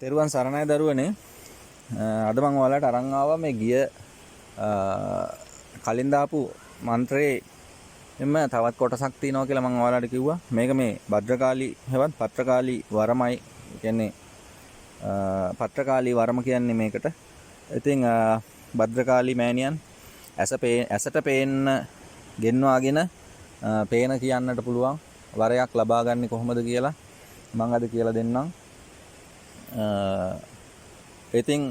තෙරුවන් සරණයි දරුවනේ. අද මම ඔයාලට අරන් ආවා මේ ගිය කලින් දාපු මන්ත්‍රයේ එම තවත් කොටසක් තියෙනවා කියලා මම ඔයාලට කිව්වා. මේක මේ භද්‍රකාලී හෙවත් පත්‍රකාලී වරමයි කියන්නේ පත්‍රකාලී වරම කියන්නේ මේකට. ඉතින් භද්‍රකාලී මෑණියන් ඇසට පේන්න ගෙන්වාගෙන පේන කියන්නට පුළුවන් වරයක් ලබා ගන්න කොහොමද කියලා මම අද කියලා දෙන්නම්. ඉතින්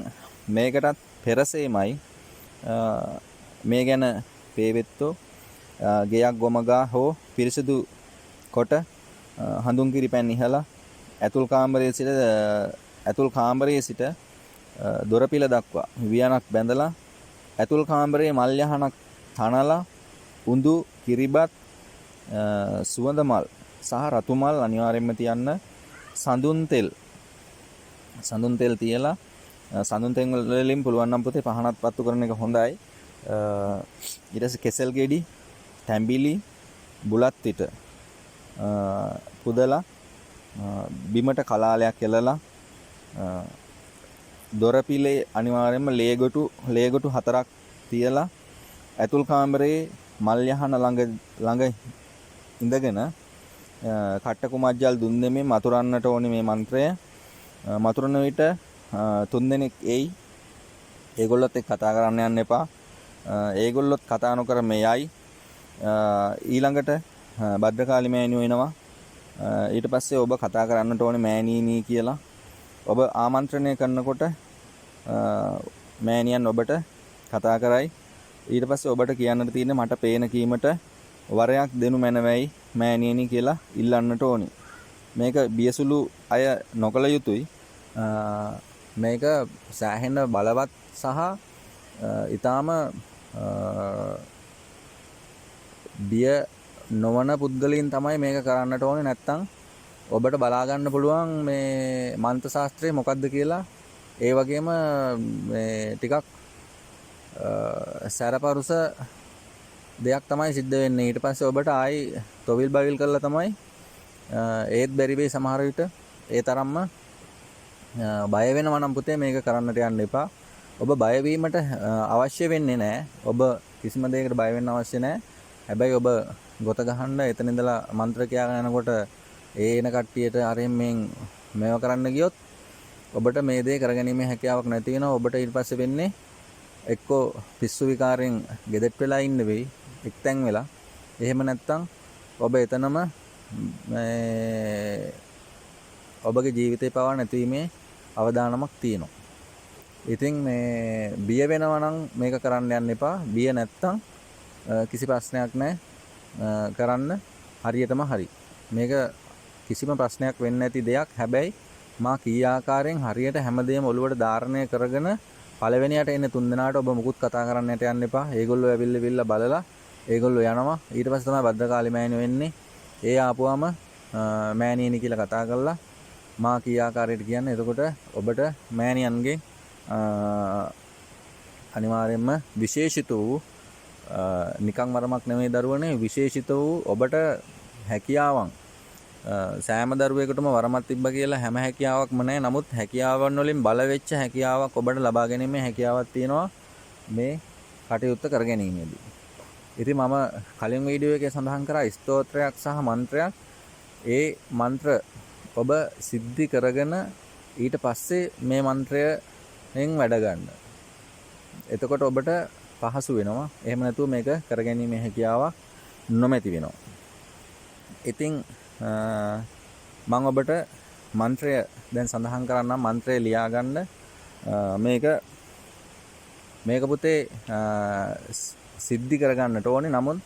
මේකටත් පෙරසේමයි මේ ගැන පේවෙත්තෝ ගෙයක් ගොමගා හෝ පිරිසිදු කොට හඳුන් කිරි පැන් ඉහලා ඇතුල් කාමරයේ සිට දොරපිල දක්වා වියනක් බැඳලා ඇතුල් කාමරයේ මල් යහනක් තනලා උඳු කිරිබත් සුවඳ මල් සහ රතු මල් අනිවාර්යයෙන්ම තියන්න සඳුන් තෙල් තියලා සඳුන් තෙල් වලින් පුළුවන් නම් පුතේ පහනක් පත්තු කරන එක හොඳයි. ඊට පස්සේ කෙසෙල් ගෙඩි, තැඹිලි, බුලත් පිට පුදලා බිමට කලාලයක් එලලා දොරපිලේ අනිවාර්යයෙන්ම ලේගොටු 4ක් තියලා ඇතුල් කාමරයේ මල් යහන ළඟ ඉඳගෙන කට්ට කුමජ්ජල් දුන් දෙමින් මතුරන්නට ඕනේ මේ මන්ත්‍රය. මතුරන විට 3 දෙනෙක් එයි. ඒගොල්ලොත් එක්ක කතා කරන්න යන්න එපා. ඒගොල්ලොත් කතා නොකර මෙයයි. ඊළඟට භද්‍රකාලි මෑණියෝ එනවා. ඊට පස්සේ ඔබ කතා කරන්නට ඕනේ මෑණීනී කියලා. ඔබ ආමන්ත්‍රණය කරනකොට මෑණියන් ඔබට කතා කරයි. ඊට පස්සේ ඔබට කියන්නට තියෙන්නේ මට පේන කීමට වරයක් දෙනු මැනවයි මෑණියනි කියලා ඉල්ලන්නට ඕනි. මේක බියසුළු අය නොකළ යුතුයි. මේක සෑහෙන බලවත් සහ ඊටාම බිය නොවන පුද්ගලයන් තමයි මේක කරන්නට ඕනේ. නැත්තම් ඔබට බලා ගන්න පුළුවන් මේ මන්ත්‍ර ශාස්ත්‍රය මොකක්ද කියලා. ඒ වගේම මේ ටිකක් සැරපරුස දෙයක් තමයි සිද්ධ වෙන්නේ. ඊට පස්සේ ඔබට ආයි තොවිල් බවිල් කරලා තමයි ඒත් බැරි වෙයි සමහර විට. ඒ තරම්ම බය වෙනවා නම් පුතේ මේක කරන්නට යන්න එපා. ඔබ බය වීමට අවශ්‍ය වෙන්නේ නැහැ. ඔබ කිසිම දෙයකට බය වෙන්න අවශ්‍ය නැහැ. හැබැයි ඔබ ගොත ගහන්න එතන ඉඳලා මන්ත්‍ර කියාගෙන යනකොට එන කට්ටියට අරින් මේව කරන්න ගියොත් ඔබට මේ දේ කරගැනීමේ හැකියාවක් නැති වෙනවා. ඔබට ඊට පස්සේ වෙන්නේ එක්කෝ පිස්සු විකාරයෙන් ගෙදෙට් වෙලා ඉන්න වෙයි එක්තැන් වෙලා. එහෙම නැත්තම් ඔබ එතනම ඔබගේ ජීවිතේ පවා නැතිවීමේ අවදානමක් තියෙනවා. ඉතින් මේ බිය වෙනවා නම් මේක කරන්න යන්න එපා. බිය නැත්තම් කිසි ප්‍රශ්නයක් නැහැ. කරන්න හරියටම හරි. මේක කිසිම ප්‍රශ්නයක් වෙන්නේ නැති දෙයක්. හැබැයි මා කී ආකාරයෙන් හරියට හැමදේම ඔළුවට ධාරණය කරගෙන පළවෙනියට එන්නේ 3 දෙනාට ඔබ මුකුත් කතා කරන්නට යන්න එපා. ඒගොල්ලෝ ඇවිල්ලා බලලා ඒගොල්ලෝ යනවා. ඊට පස්සේ තමයි භද්‍රකාලි මෑණියෝ එන්නේ. ඒ ආපුවාම මෑණියනි කියලා කතා කරලා මා කී ආකාරයට කියන්නේ. එතකොට ඔබට මෑණියන්ගේ අනිවාර්යයෙන්ම විශේෂිත වූ නිකන් වරමක් නෙමෙයි දරුවනේ, විශේෂිත වූ ඔබට හැකියාවන් සෑම දරුවෙකුටම වරමක් තිබ්බ කියලා හැම හැකියාවක්ම නැහැ. නමුත් හැකියාවන් වලින් බල වෙච්ච හැකියාවක් ඔබට ලබා ගැනීමේ හැකියාවක් තියෙනවා මේ කටයුත්ත කර ගැනීමේදී. ඉතින් මම කලින් වීඩියෝ එකේ සඳහන් කරා ස්තෝත්‍රයක් සහ මන්ත්‍රයක්. ඒ මන්ත්‍ර ඔබ සිද්ධි කරගෙන ඊට පස්සේ මේ මන්ත්‍රයෙන් වැඩ ගන්න. එතකොට ඔබට පහසු වෙනවා. එහෙම නැතුව මේක කරගැනීමේ හැකියාවක් නොමැති වෙනවා. ඉතින් මම ඔබට මන්ත්‍රය දැන් සඳහන් කරන්නම්. මන්ත්‍රය ලියා ගන්න. මේක පුතේ සිද්ධි කරගන්නට ඕනේ. නමුත්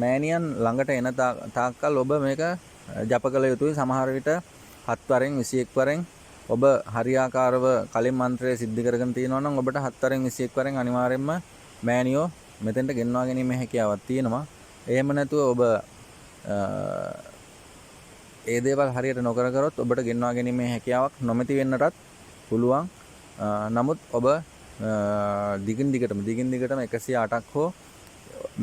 මෑණියන් ළඟට එන තාක්කල් ඔබ මේක ජප කළ යුතුයි. සමහර විට 7 වරෙන් 21 වරෙන් ඔබ හරියාකාරව කලින් මන්ත්‍රය සිද්ධි කරගෙන තියෙනවා නම් ඔබට 7 වරෙන් 21 වරෙන් අනිවාර්යයෙන්ම මෑණියෝ මෙතෙන්ට ගෙන්වා ගැනීමේ හැකියාවක් තියෙනවා. එහෙම නැතුව ඔබ ඒ දේවල් හරියට නොකර කරොත් ඔබට ගෙන්වා ගැනීමේ හැකියාවක් නොමැති වෙන්නටත් පුළුවන්. නමුත් ඔබ දිගින් දිගටම 108ක් හෝ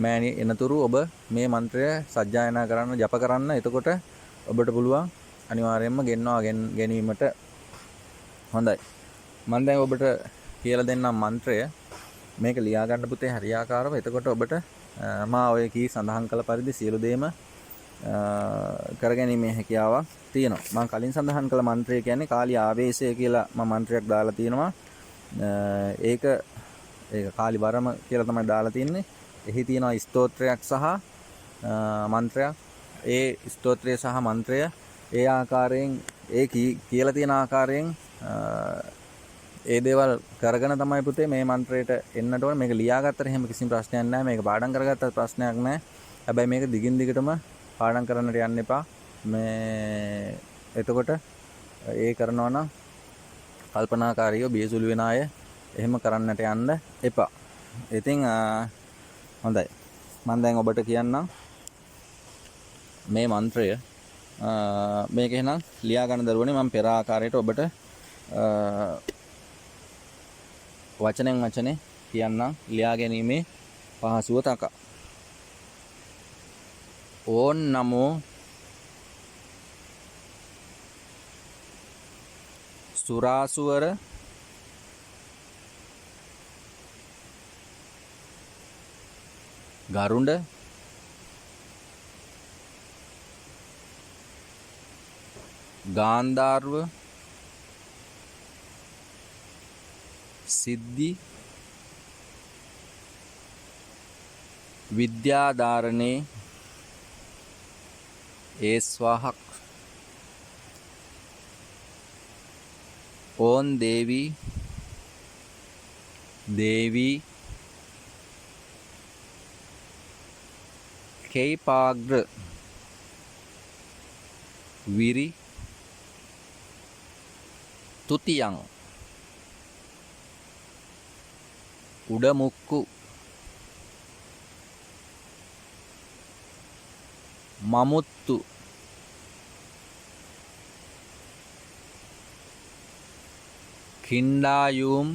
මෑණි එනතුරු ඔබ මේ මන්ත්‍රය සජ්ජායනා කරන්න, ජප කරන්න. එතකොට ඔබට පුළුවන් අනිවාර්යයෙන්ම ගෙන්වා ගැනීමට. හොඳයි. මම දැන් ඔබට කියලා දෙන්නම් මන්ත්‍රය. මේක ලියා ගන්න පුතේ හරියාකාරව. එතකොට ඔබට මා ඔය කී සඳහන් කළ පරිදි සියලු දේම කරගැනීමේ හැකියාවක් තියෙනවා. මම කලින් සඳහන් කළ මන්ත්‍රය කියන්නේ කාලී ආවේශය කියලා මම මන්ත්‍රයක් දාලා තියෙනවා. ඒක කාලි වරම කියලා තමයි දාලා තින්නේ. එහි තියෙනවා ස්තෝත්‍රයක් සහ මන්ත්‍රයක්. ඒ ස්තෝත්‍රය සහ මන්ත්‍රය ඒ ආකාරයෙන් ඒ කියලා තියෙන ආකාරයෙන් ඒ දේවල් කරගෙන තමයි පුතේ මේ මන්ත්‍රයට එන්නට ඕනේ. මේක ලියාගත්තට එහෙම කිසිම ප්‍රශ්නයක් නැහැ. මේක පාඩම් කරගත්තත් ප්‍රශ්නයක් නැහැ. හැබැයි මේක දිගින් දිගටම පාඩම් කරන්නට යන්න එපා. මේ එතකොට ඒ කරනවා නම් කල්පනාකාරීව බියසුළු වෙන අය එහෙම කරන්නට යන්න එපා. ඉතින් හොඳයි. මම දැන් ඔබට කියන්නම් මේ මන්ත්‍රය. මේක එහෙනම් ලියා ගන්න දරුවනේ මම පෙර ආකාරයට ඔබට වචනෙන් වචනේ කියන්නම් ලියා ගැනීමේ පහසුව තකා. ඕන් නමෝ සුරාසුවර ගරුඬ ගාන්ධාර්ව සිද්ධි විද්‍යාධාරණේ ඒස්වාහක් ඕන් දේවී දේවී කේපාග්‍ර විරි තුතියං උඩමුක්කු මමුත්තු කිණ්ඩායුම්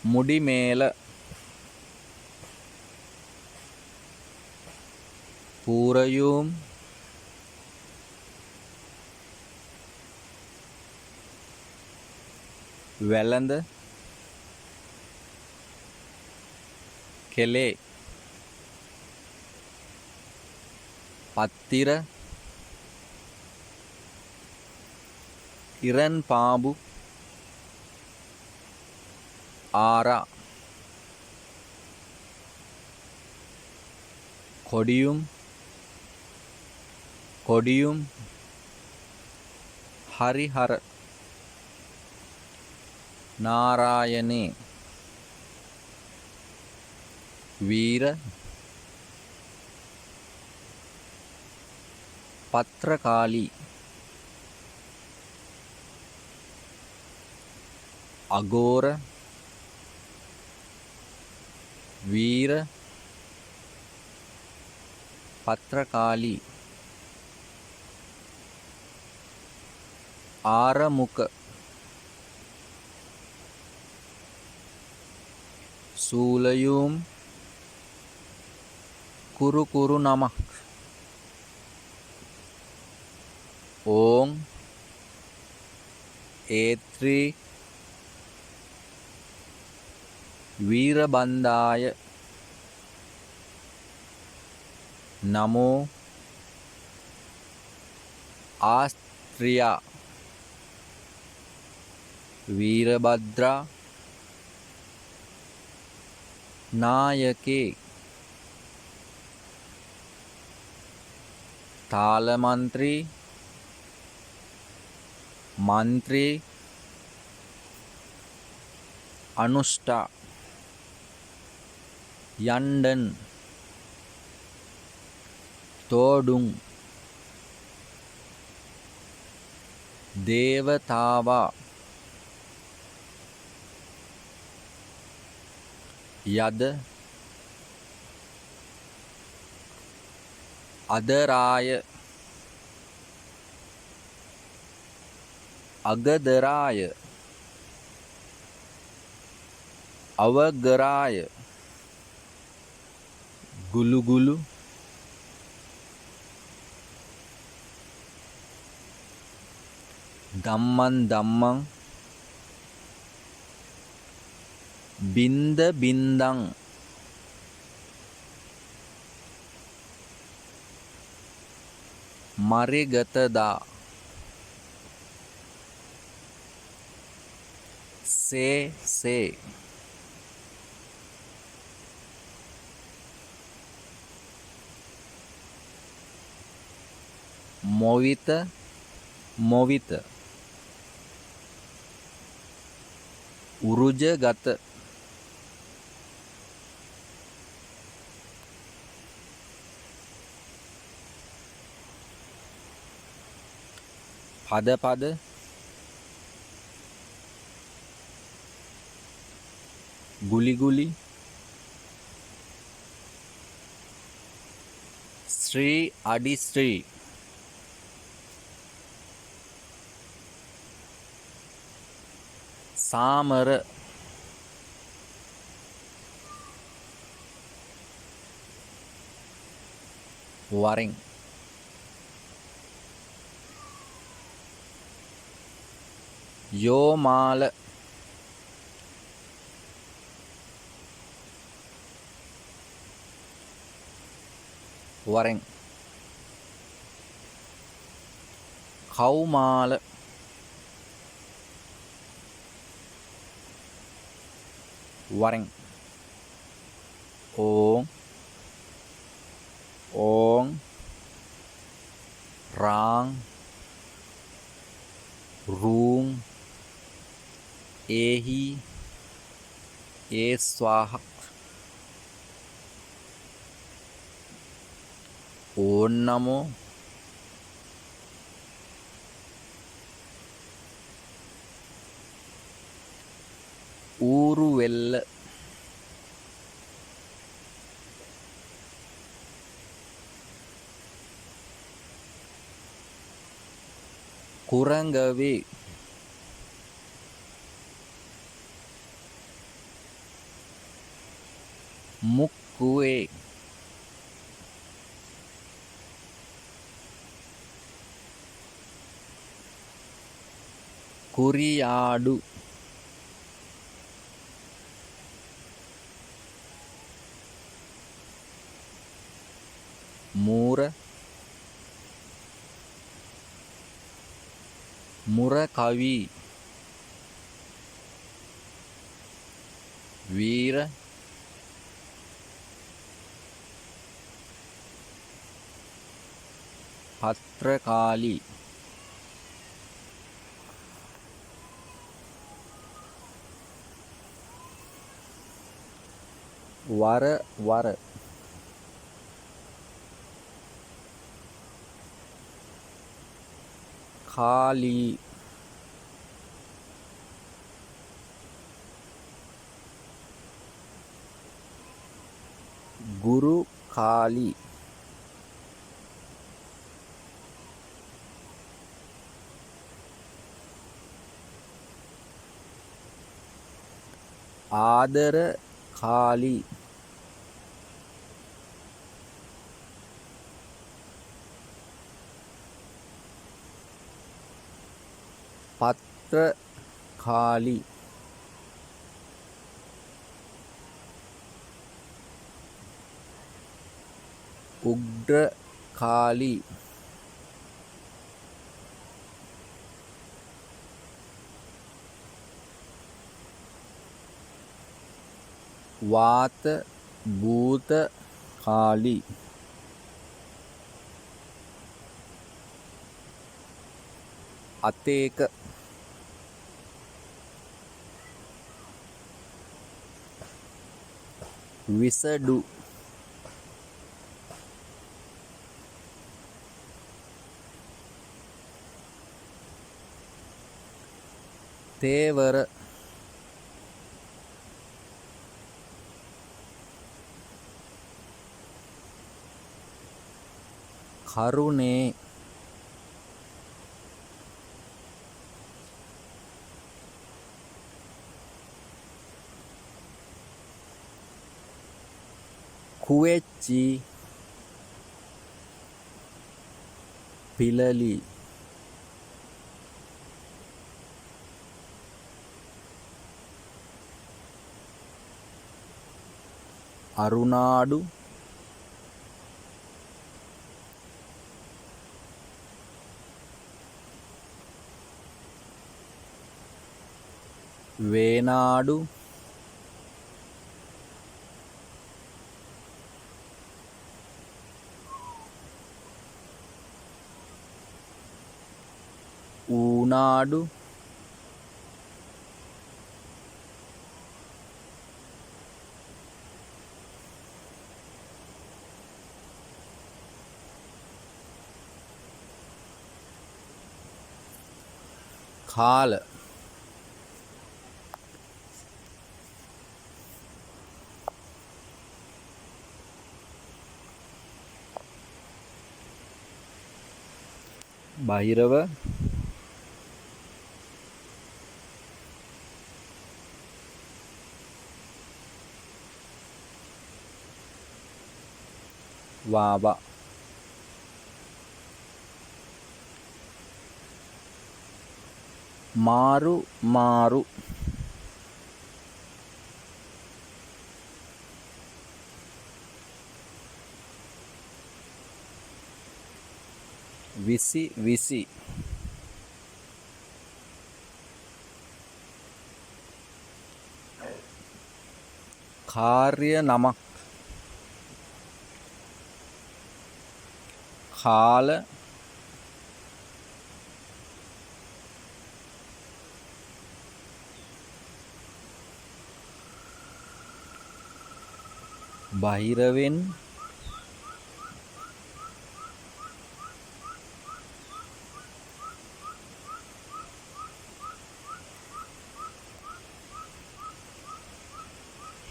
මුඩිමේල පූරයුම් වැළඳ කෙලේ පත්තිර ඉරන් පාඹු ආරා කොඩියුම් හරිහර නාරායනේ වීර පත්‍රකාලී අගෝර වීර පත්‍රකාලී ආරමුක සූලයුම් කුරු නමක් ඕං ඒත්‍රි වීරබන්දාය නමෝ ආස්ත්‍රියා වීරභද්‍රා නායකේ තාලමන්ත්‍රී මන්ත්‍රී අනුෂ්ඨා යන්ඩන් තෝඩුම් දේවතාවා යද අදරාය අගදරාය අවගරාය ගුලුගුලු ධම්මං ධම්මං බින්ද බින්දං මරිගතදා සේ සේ මොවිත මොවිත උරුජගත පද පද ගුලි ගුලි ශ්‍රී අඩි ශ්‍රී සාමර වරෙන් යෝමාල වරෙන් කවුමාල වරෙන් ඕං ඕං රාං රූං ඒහි ඒ ස්වාහ ඕන් නමෝ ඌරු වෙල්ල කුරංගවේ මුක්කුවේ කුරියාඩු මූර මුරකවි වීර පත්‍රකාලී වර වර කාලී ගුරු කාලී ආදර කාලී පත්‍ර කාලී උග්‍ර කාලී වාත භූත කාලී අතේක විසඩු තේවර කරුණේ කුවෙච්චි පිලලි අරුණාඩු වේනාඩු ඌනාඩු කාල බහිරව වාවා මාරු මාරු විසි විසි කාර්ය නමක් කාල බහිරවෙන්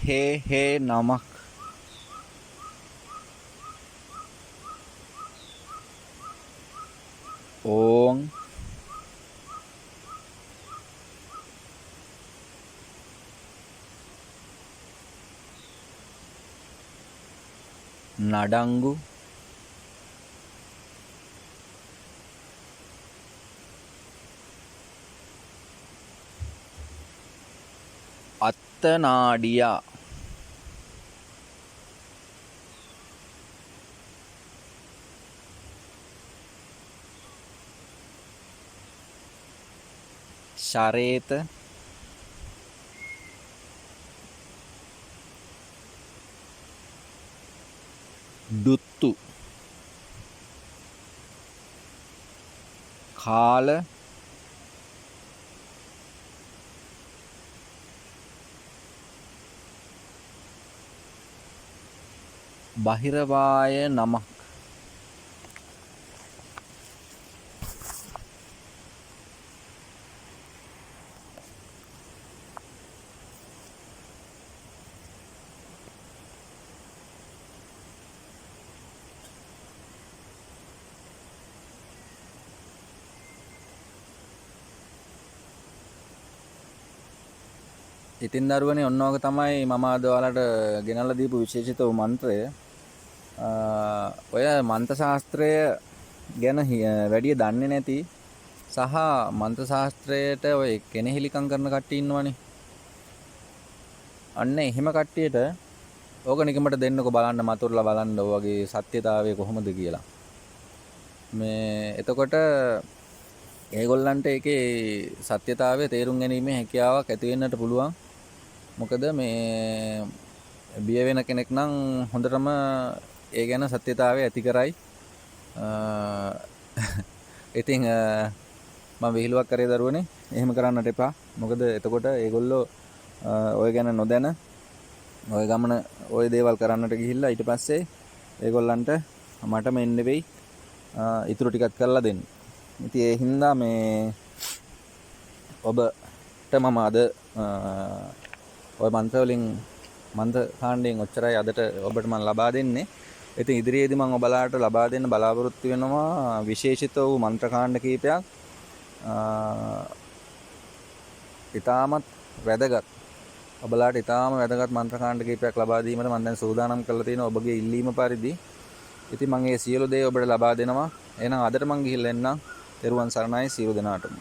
හේ නමක් ඕං නඩංගු අත්තනාඩියා ශරේත දුත්තු කාල බහිරවාය නමක් ඉතින් දරුවනේ ඔන්න ඕක තමයි මම අද ඔයාලට ගෙනල්ලා දීපු විශේෂිත වූ මන්ත්‍රය. ඔය මන්ත්‍ර ශාස්ත්‍රය ගැන වැඩි දන්නේ නැති සහ මන්ත්‍ර ශාස්ත්‍රයට ඔය කෙනෙහිලිකම් කරන කට්ටිය ඉන්නවනේ. අන්න එහෙම කට්ටියට ඕක නිකමට දෙන්නකෝ බලන්න මතුරුලා බලන්න ඔයගේ සත්‍යතාවය කොහොමද කියලා. මේ එතකොට ඒගොල්ලන්ට ඒකේ සත්‍යතාවය තේරුම් ගැනීමේ හැකියාවක් ඇති වෙන්නට පුළුවන්. මොකද මේ බිය වෙන කෙනෙක් නම් හොඳටම ඒ ගැන සත්‍යතාවය ඇති කරයි. ඉතින් මම විහිළුවක් කරේ දරුවනේ එහෙම කරන්නට එපා. මොකද එතකොට ඒගොල්ලෝ ඔය ගැන නොදැන ඔය ගමන ඔය දේවල් කරන්නට ගිහිල්ලා ඊට පස්සේ ඒගොල්ලන්ට මටම එන්න වෙයි ඉතුරු ටිකක් කරලා දෙන්න. ඉතින් ඒ හින්දා මේ ඔබට මම අද ඔය මන්ත්‍ර වලින් මන්ත්‍ර කාණ්ඩයෙන් ඔච්චරයි අදට ඔබට මම ලබා දෙන්නේ. ඉතින් ඉදිරියේදී මම ඔබලාට ලබා දෙන්න බලාපොරොත්තු වෙනවා විශේෂිත වූ මන්ත්‍ර කාණ්ඩ කීපයක්. ඊටමත් වැදගත් ඔබලාට ඊටම වැදගත් මන්ත්‍ර කාණ්ඩ කීපයක් ලබා දීමට මම දැන් සූදානම් කරලා තියෙනවා ඔබගේ ඉල්ලීම පරිදි. ඉතින් මම මේ සියලු දේ ඔබට ලබා දෙනවා. එහෙනම් අදට මම ගිහිල්ලා එන්නම්. තෙරුවන් සරණයි සියලු දෙනාටම.